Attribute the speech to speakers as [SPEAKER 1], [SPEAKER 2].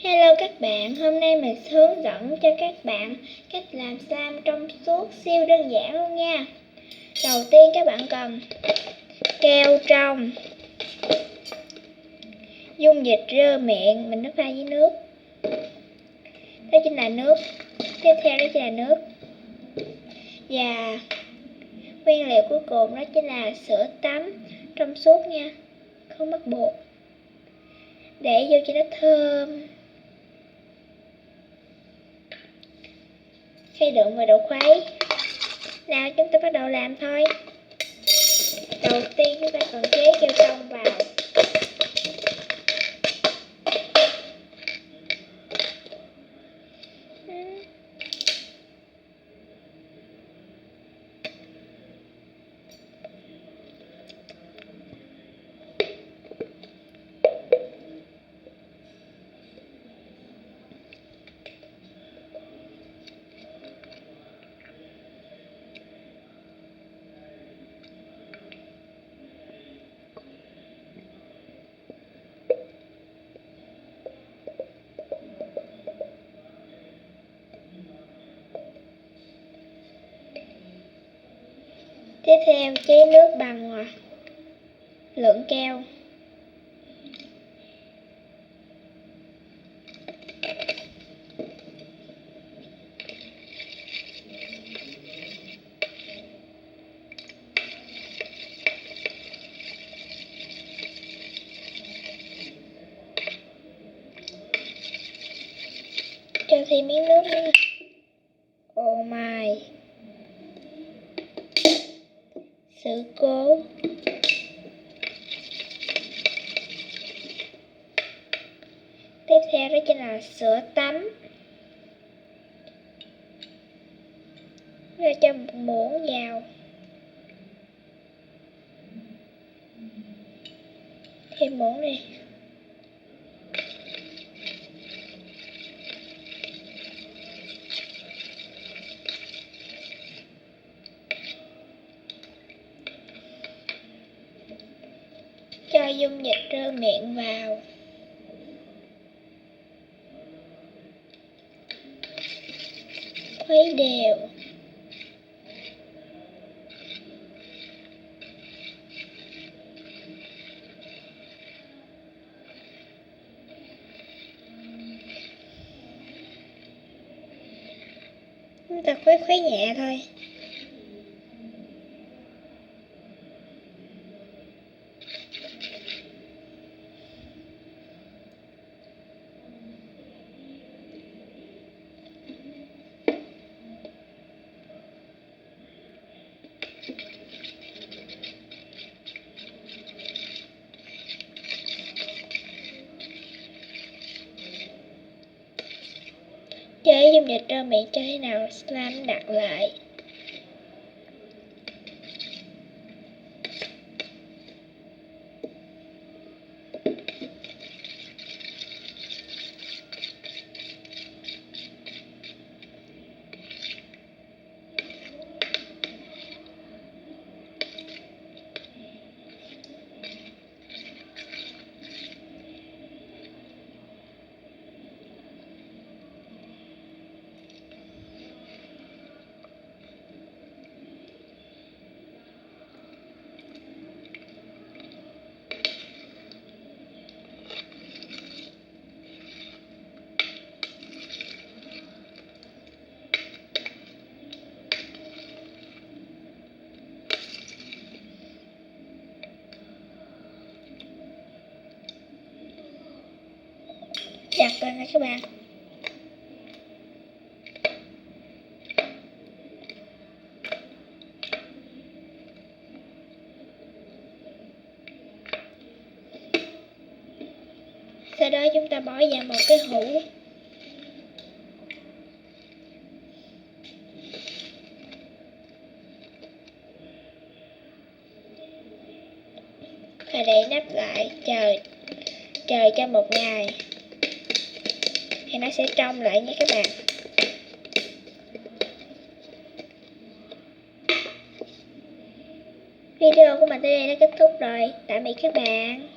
[SPEAKER 1] Hello các bạn, hôm nay mình sẽ hướng dẫn cho các bạn cách làm slime trong suốt siêu đơn giản luôn nha. Đầu tiên các bạn cần keo trong, dung dịch rơ miệng, mình pha với nước. Đó chính là nước. Tiếp theo đó chính là nước. Và nguyên liệu cuối cùng đó chính là sữa tắm trong suốt nha, không bắt buộc. Để vô cho nó thơm. Khay đựng và độ khuấy. Nào chúng ta bắt đầu làm thôi. Đầu tiên chúng ta cần chế keo trong vào. Tiếp theo chế nước bằng lượng keo. Cho thêm miếng nước nữa. Ô mai. Sự cố. Tiếp theo đó chính là sữa tắm. Rồi cho một muỗng vào. Thêm muỗng đi. Cho dung dịch rơ miệng vào. Khuấy đều. Chúng ta khuấy nhẹ thôi. Chế dung dịch rơ miệng cho thế nào slime đặt lại. Đặt lên nha các bạn. Sau đó chúng ta bỏ vào một cái hũ. Và đậy nắp lại, chờ cho một ngày thì nó sẽ trong lại nha các bạn. Video của mình tới đây đã kết thúc rồi. Tạm biệt các bạn.